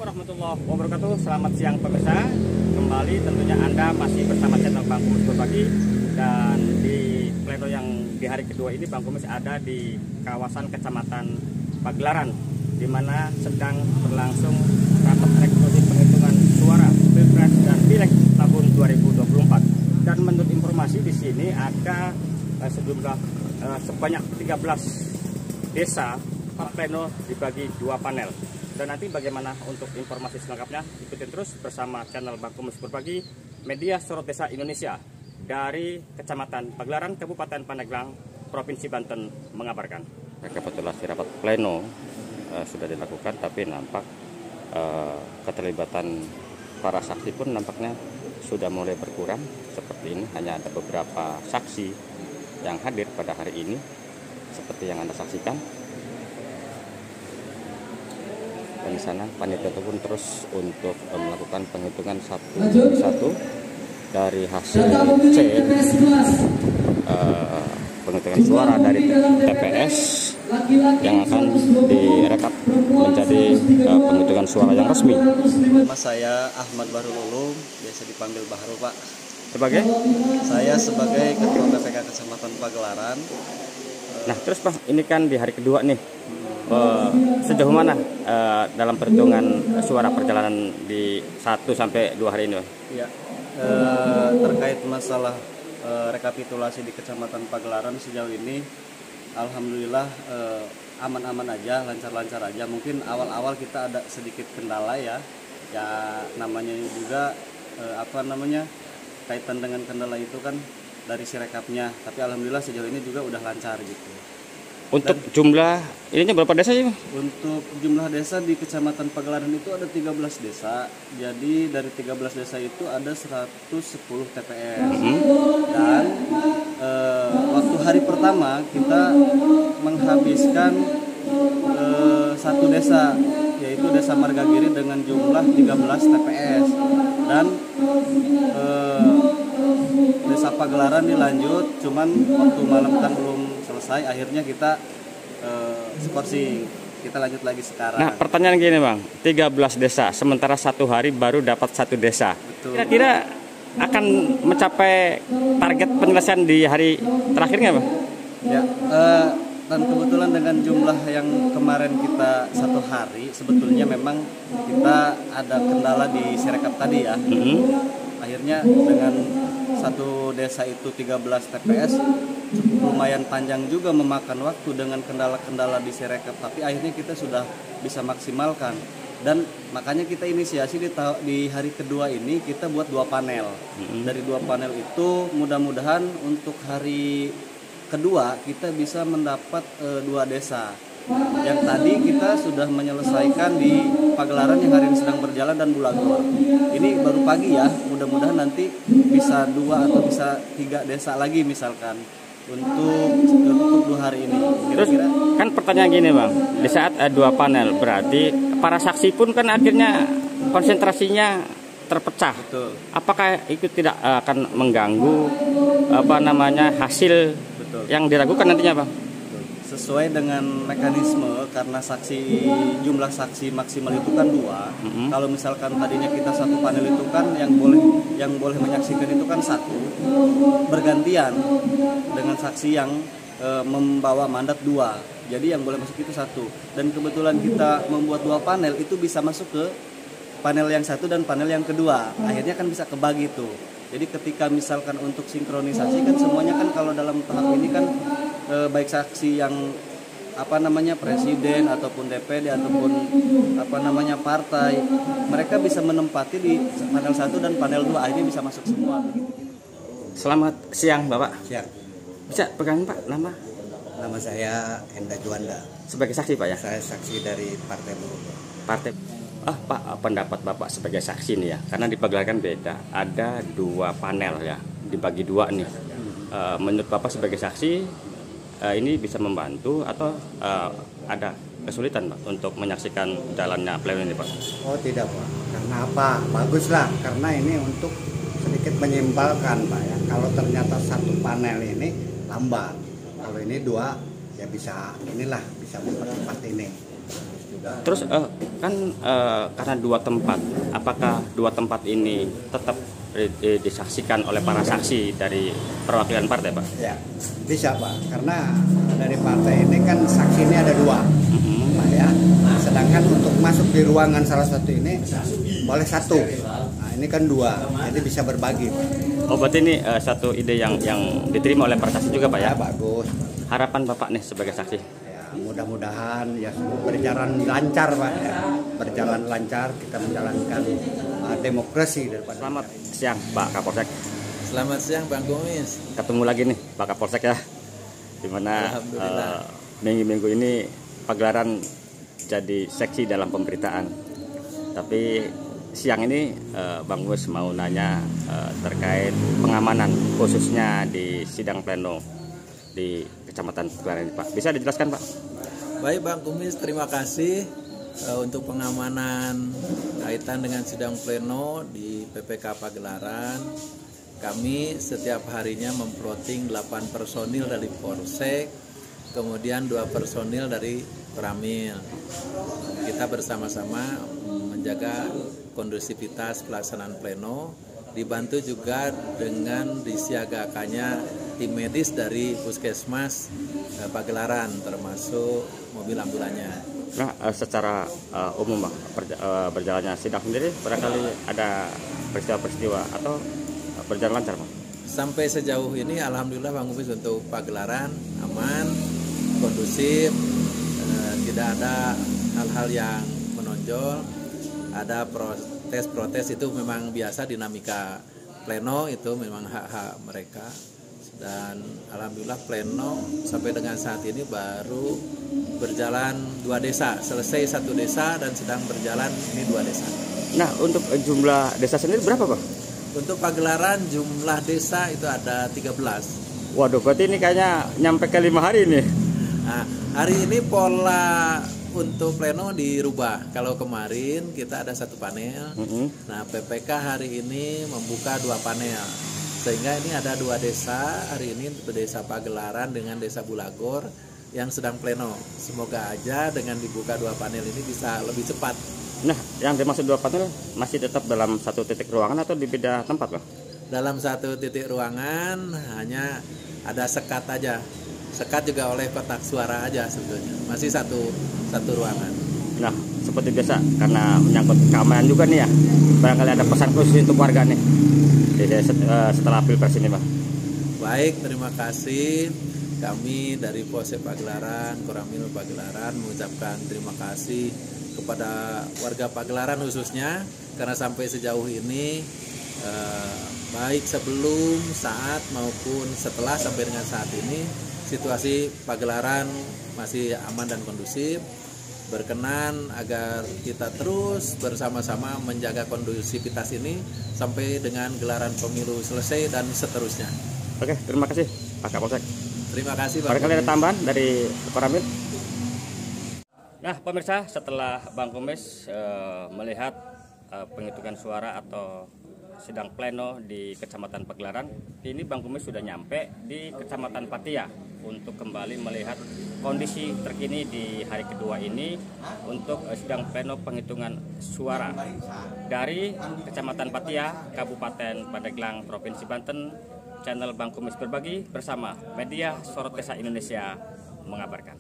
Warahmatullahi wabarakatuh. Selamat siang pemirsa. Kembali tentunya Anda masih bersama channel Bang Kumis Berbagi. Dan di pleno yang di hari kedua ini Bang Kumis ada di kawasan Kecamatan Pagelaran, di mana sedang berlangsung rapat eksklusif penghitungan suara Pilpres dan Pileg tahun 2024. Dan menurut informasi di sini ada sejumlah sebanyak 13 desa. Pleno dibagi 2 panel. Dan nanti bagaimana untuk informasi selengkapnya, ikutin terus bersama channel Bang Kumis Berbagi, media Sorot Desa Indonesia dari Kecamatan Pagelaran, Kabupaten Pandeglang, Provinsi Banten mengabarkan. Rekapitulasi rapat pleno sudah dilakukan, tapi nampak keterlibatan para saksi pun nampaknya sudah mulai berkurang. Seperti ini, hanya ada beberapa saksi yang hadir pada hari ini, seperti yang Anda saksikan. Dan di sana panitia pun terus untuk melakukan penghitungan satu dari hasil C penghitungan suara dari TPS yang akan direkap menjadi penghitungan suara yang resmi. Nama saya Ahmad Bahrul Ulum, biasa dipanggil Bahrul, Pak. Sebagai? Saya sebagai Ketua PPK Kecamatan Pagelaran. Nah, terus Pak, ini kan di hari kedua nih. Sejauh mana dalam perhitungan suara perjalanan di 1 sampai 2 hari ini? Ya, terkait masalah rekapitulasi di Kecamatan Pagelaran sejauh ini, alhamdulillah aman-aman aja, lancar-lancar aja. Mungkin awal-awal kita ada sedikit kendala ya namanya juga kaitan dengan kendala itu kan dari sirekapnya. Tapi alhamdulillah sejauh ini juga udah lancar gitu. Untuk jumlah ininya berapa desa sih? Untuk jumlah desa di Kecamatan Pagelaran itu ada 13 desa. Jadi dari 13 desa itu ada 110 TPS. Dan waktu hari pertama kita menghabiskan satu desa, yaitu Desa Margagiri dengan jumlah 13 TPS. Dan Desa Pagelaran dilanjut, cuman waktu malam kan belum selesai, akhirnya kita skorsing, kita lanjut lagi sekarang. Nah, pertanyaan gini Bang, 13 desa, sementara 1 hari baru dapat 1 desa. Betul. Kira-kira akan mencapai target penyelesaian di hari terakhirnya Bang? Ya, dan kebetulan dengan jumlah yang kemarin kita 1 hari, sebetulnya memang kita ada kendala di sirekap tadi ya. Akhirnya dengan satu desa itu 13 TPS cukup lumayan panjang juga memakan waktu dengan kendala-kendala di sirekap, tapi akhirnya kita sudah bisa maksimalkan. Dan makanya kita inisiasi di hari kedua ini kita buat 2 panel. Dari 2 panel itu mudah-mudahan untuk hari kedua kita bisa mendapat 2 desa. Yang tadi kita sudah menyelesaikan di Pagelaran yang hari ini sedang berjalan dan Bulagor. Ini baru pagi ya, mudah-mudahan nanti bisa 2 atau bisa 3 desa lagi misalkan untuk 2 hari ini. Kira-kira. Terus kan pertanyaan gini Bang, di saat 2 panel berarti para saksi pun kan akhirnya konsentrasinya terpecah. Betul. Apakah itu tidak akan mengganggu hasil Betul. yang diragukan nantinya Bang? Sesuai dengan mekanisme, karena jumlah saksi maksimal itu kan 2. Kalau misalkan tadinya kita 1 panel itu kan yang boleh menyaksikan itu kan 1, bergantian dengan saksi yang membawa mandat 2. Jadi yang boleh masuk itu 1. Dan kebetulan kita membuat 2 panel itu bisa masuk ke panel yang 1 dan panel yang kedua. Akhirnya kan bisa kebagi tuh. Jadi ketika misalkan untuk sinkronisasi kan semuanya kan kalau dalam tahap ini kan baik saksi yang presiden ataupun DPD ataupun partai, mereka bisa menempati di panel 1 dan panel 2, akhirnya bisa masuk semua. Selamat siang Bapak. Siang. Bisa pegang Pak nama? Nama saya Enda Juanda. Sebagai saksi Pak ya? Saya saksi dari Partai Buruh. Partai. Pak, pendapat Bapak sebagai saksi nih ya, karena di Pagelaran beda, ada 2 panel ya, dibagi 2 nih. Menurut Bapak sebagai saksi, ini bisa membantu atau ada kesulitan Pak untuk menyaksikan jalannya pleno ini Pak? Oh tidak Pak, karena apa? Baguslah, karena ini untuk sedikit menyimpalkan Pak ya. Kalau ternyata 1 panel ini lambat, kalau ini 2 ya bisa bisa mempercepat ini. Terus kan karena dua tempat, apakah dua tempat ini tetap disaksikan oleh para saksi dari perwakilan partai, Pak? Ya, bisa Pak, karena dari partai ini kan saksi ini ada dua, Pak ya. Sedangkan untuk masuk di ruangan salah satu ini boleh satu. Nah ini kan dua, jadi bisa berbagi. Oh berarti ini satu ide yang diterima oleh para saksi juga, Pak ya? Ya bagus. Harapan Bapak nih sebagai saksi? Ya, mudah-mudahan ya berjalan lancar Pak ya. Berjalan lancar, kita menjalankan demokrasi daripada. Selamat siang Pak Kapolsek. Selamat siang Bang Kumis. Ketemu lagi nih Pak Kapolsek ya. Dimana minggu-minggu ini pagelaran jadi seksi dalam pemberitaan. Tapi siang ini Bang Gus mau nanya terkait pengamanan khususnya di sidang pleno di Kecamatan Pagelaran ini, Pak. Bisa dijelaskan, Pak? Baik Bang Kumis, terima kasih untuk pengamanan kaitan dengan sidang pleno di PPK Pagelaran. Kami setiap harinya memplotting 8 personil dari Polsek, kemudian 2 personil dari Koramil. Kita bersama-sama menjaga kondusivitas pelaksanaan pleno, dibantu juga dengan disiagakannya tim medis dari Puskesmas Pagelaran, termasuk mobil ambulannya. Nah, secara umum Bang, berjalannya sidang sendiri barangkali ada peristiwa-peristiwa atau berjalan lancar, Bang? Sampai sejauh ini alhamdulillah Bang Kumis untuk Pagelaran aman, kondusif, tidak ada hal-hal yang menonjol. Ada protes itu memang biasa, dinamika pleno itu memang hak-hak mereka. Dan alhamdulillah pleno sampai dengan saat ini baru berjalan 2 desa, selesai 1 desa dan sedang berjalan ini 2 desa. Nah, untuk jumlah desa sendiri berapa, Bang? Untuk Pagelaran jumlah desa itu ada 13. Waduh, berarti ini kayaknya nyampe ke 5 hari nih. Nah, hari ini pola untuk pleno dirubah. Kalau kemarin kita ada 1 panel, nah PPK hari ini membuka 2 panel. Sehingga ini ada 2 desa, hari ini desa Pagelaran dengan desa Bulagor yang sedang pleno. Semoga aja dengan dibuka 2 panel ini bisa lebih cepat. Nah, yang dimaksud 2 panel masih tetap dalam 1 titik ruangan atau di beda tempat, Bang? Dalam 1 titik ruangan hanya ada sekat aja. Sekat juga oleh kotak suara aja sebetulnya. Masih satu ruangan. Nah, seperti biasa karena menyangkut keamanan juga nih ya. Barangkali ada pesan khusus untuk warga nih setelah Pilpres ini, Bang. Baik, terima kasih. Kami dari Polsek Pagelaran, Koramil Pagelaran mengucapkan terima kasih kepada warga Pagelaran khususnya karena sampai sejauh ini baik sebelum, saat maupun setelah sampai dengan saat ini situasi Pagelaran masih aman dan kondusif. Berkenan agar kita terus bersama-sama menjaga kondusivitas ini sampai dengan gelaran pemilu selesai dan seterusnya. Oke, terima kasih Pak Kapolsek. Terima kasih Bang. Barangkali ada tambahan dari Koramil? Nah, pemirsa, setelah Bang Kumis melihat penghitungan suara atau sidang pleno di Kecamatan Pagelaran, ini Bang Kumis sudah nyampe di Kecamatan Patia untuk kembali melihat kondisi terkini di hari kedua ini untuk sidang pleno penghitungan suara dari Kecamatan Patia, Kabupaten Pandeglang, Provinsi Banten. Channel Bang Kumis Berbagi bersama media Sorot Desa Indonesia mengabarkan.